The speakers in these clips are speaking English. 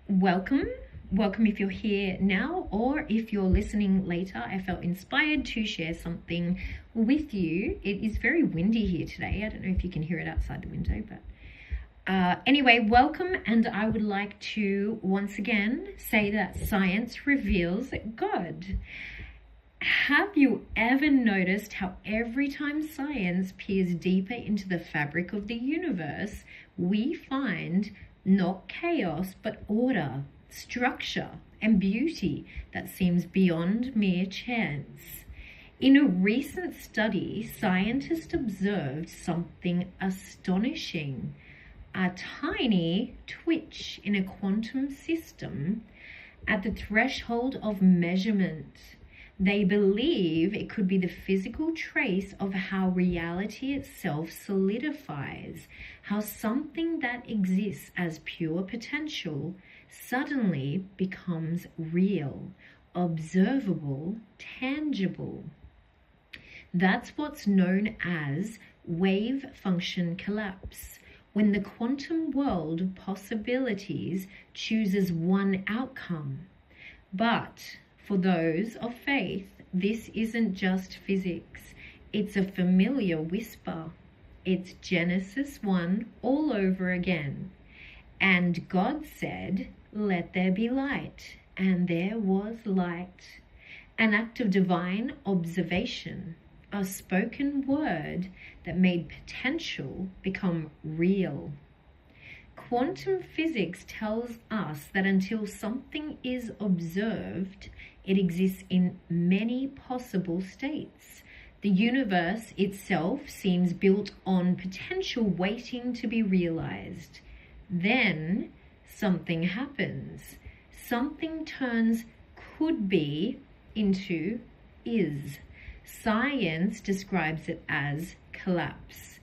welcome. Welcome if you're here now, or if you're listening later. I felt inspired to share something with you. It is very windy here today. I don't know if you can hear it outside the window, but anyway, welcome. And I would like to once again say that science reveals God. Have you ever noticed how every time science peers deeper into the fabric of the universe, we find not chaos, but order, structure, and beauty that seems beyond mere chance? In a recent study, scientists observed something astonishing: a tiny twitch in a quantum system at the threshold of measurement. They believe it could be the physical trace of how reality itself solidifies, how something that exists as pure potential suddenly becomes real, observable, tangible. That's what's known as wave function collapse, when the quantum world of possibilities chooses one outcome. But for those of faith, this isn't just physics. It's a familiar whisper. It's Genesis 1 all over again. And God said, "Let there be light," and there was light. An act of divine observation, a spoken word that made potential become real. Quantum physics tells us that until something is observed, it exists in many possible states. The universe itself seems built on potential waiting to be realized. Then something happens. Something turns could be into is. Science describes it as collapse.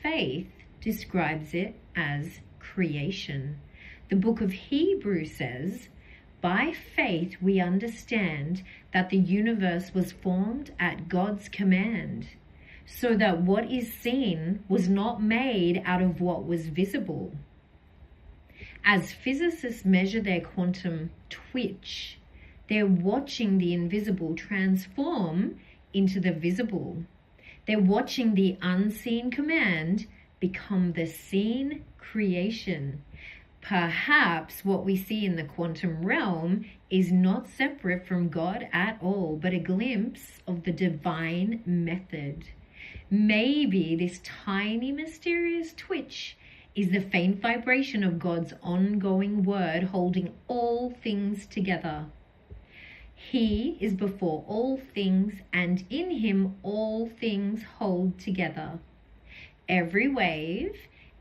Faith describes it as creation. The book of Hebrews says, "By faith we understand that the universe was formed at God's command, so that what is seen was not made out of what was visible." As physicists measure their quantum twitch, they're watching the invisible transform into the visible. They're watching the unseen command become the seen creation. Perhaps what we see in the quantum realm is not separate from God at all, but a glimpse of the divine method. Maybe this tiny mysterious twitch is the faint vibration of God's ongoing word holding all things together. He is before all things, and in him all things hold together. Every wave,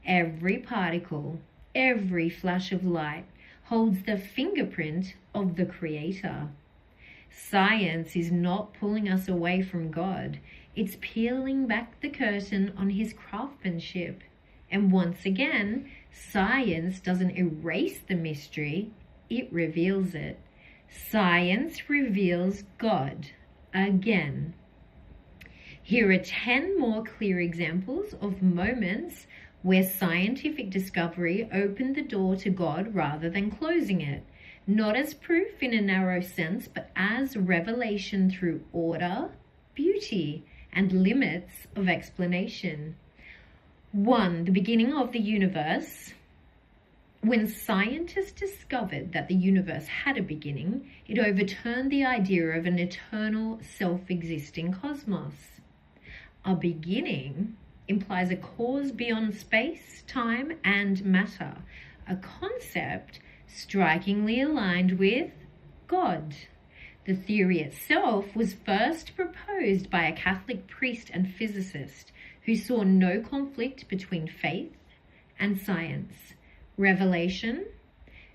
every particle, every flash of light holds the fingerprint of the Creator. Science is not pulling us away from God. It's peeling back the curtain on his craftsmanship. And once again, science doesn't erase the mystery, it reveals it. Science reveals God again. Here are 10 more clear examples of moments where scientific discovery opened the door to God rather than closing it, not as proof in a narrow sense, but as revelation through order, beauty, and limits of explanation. 1. The beginning of the universe. When scientists discovered that the universe had a beginning, it overturned the idea of an eternal, self-existing cosmos. A beginning implies a cause beyond space, time, and matter, a concept strikingly aligned with God. The theory itself was first proposed by a Catholic priest and physicist who saw no conflict between faith and science. Revelation: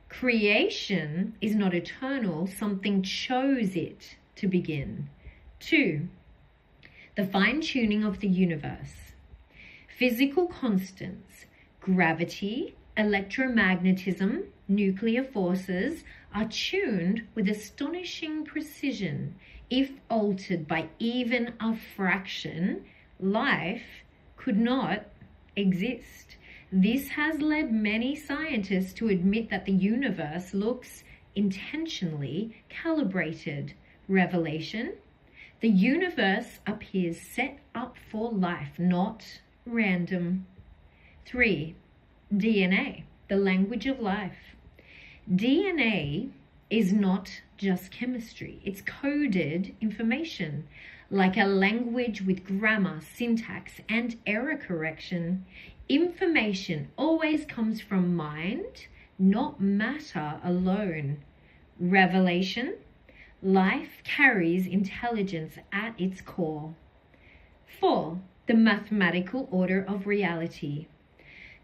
creation is not eternal, something chose it to begin. 2. The fine-tuning of the universe. Physical constants, gravity, electromagnetism, nuclear forces are tuned with astonishing precision. If altered by even a fraction, life could not exist. This has led many scientists to admit that the universe looks intentionally calibrated. Revelation: the universe appears set up for life, not random. 3. DNA, the language of life. DNA is not just chemistry, it's coded information, like a language with grammar, syntax, and error correction. Information always comes from mind, not matter alone. Revelation: life carries intelligence at its core. 4. The mathematical order of reality.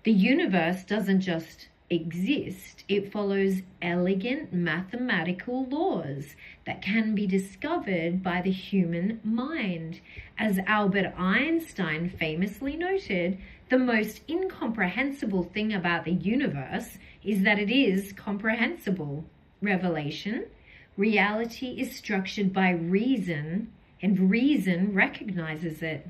The universe doesn't just exist, it follows elegant mathematical laws that can be discovered by the human mind. As Albert Einstein famously noted, the most incomprehensible thing about the universe is that it is comprehensible. Revelation: reality is structured by reason, and reason recognizes it.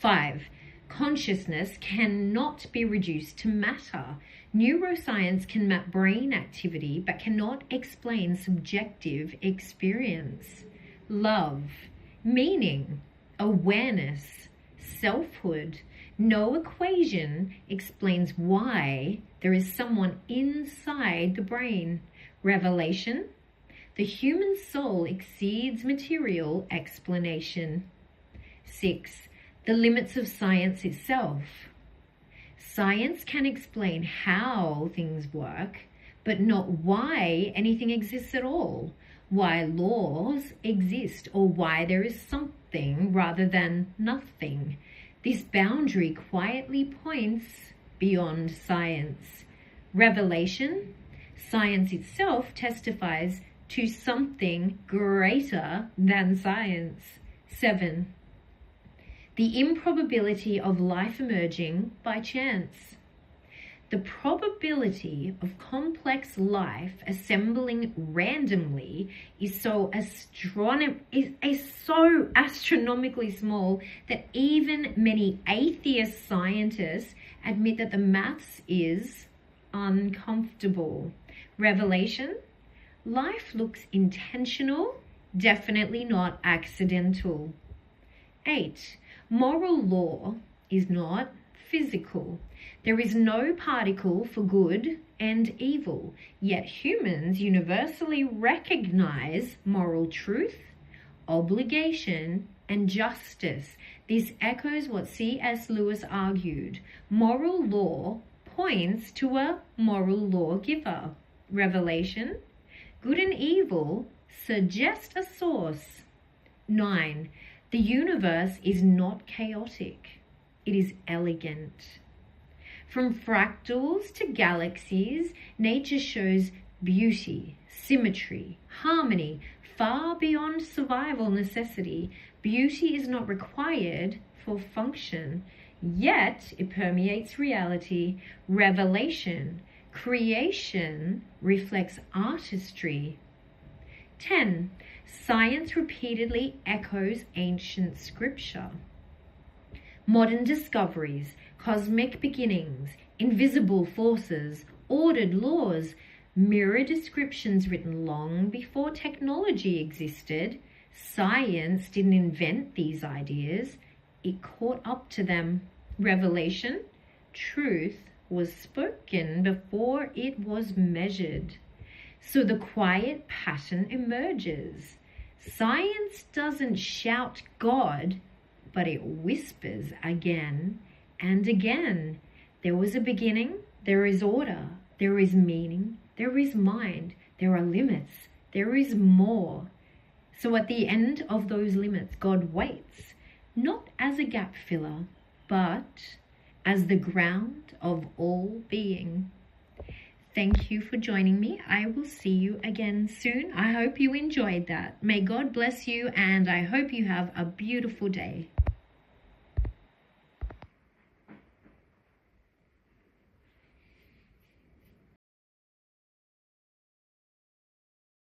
5. Consciousness cannot be reduced to matter. Neuroscience can map brain activity but cannot explain subjective experience. Love, meaning, awareness, selfhood. No equation explains why there is someone inside the brain. Revelation: the human soul exceeds material explanation. 6. The limits of science itself. Science can explain how things work, but not why anything exists at all, why laws exist, or why there is something rather than nothing. This boundary quietly points beyond science. Revelation: science itself testifies to something greater than science. 7. The improbability of life emerging by chance. The probability of complex life assembling randomly is so astronomically small that even many atheist scientists admit that the maths is uncomfortable. Revelation: life looks intentional, definitely not accidental. 8. Moral law is not physical. There is no particle for good and evil, yet humans universally recognize moral truth, obligation, and justice. This echoes what C.S. Lewis argued. Moral law points to a moral lawgiver. Revelation: good and evil suggest a source. 9. The universe is not chaotic, it is elegant. From fractals to galaxies, nature shows beauty, symmetry, harmony, far beyond survival necessity. Beauty is not required for function, yet it permeates reality. Revelation: creation reflects artistry. 10. Science repeatedly echoes ancient scripture. Modern discoveries, cosmic beginnings, invisible forces, ordered laws, mirror descriptions written long before technology existed. Science didn't invent these ideas, it caught up to them. Revelation: truth was spoken before it was measured. So the quiet pattern emerges. Science doesn't shout God, but it whispers again and again. There was a beginning, there is order, there is meaning, there is mind, there are limits, there is more. So at the end of those limits, God waits, not as a gap filler, but as the ground of all being. Thank you for joining me. I will see you again soon. I hope you enjoyed that. May God bless you, and I hope you have a beautiful day.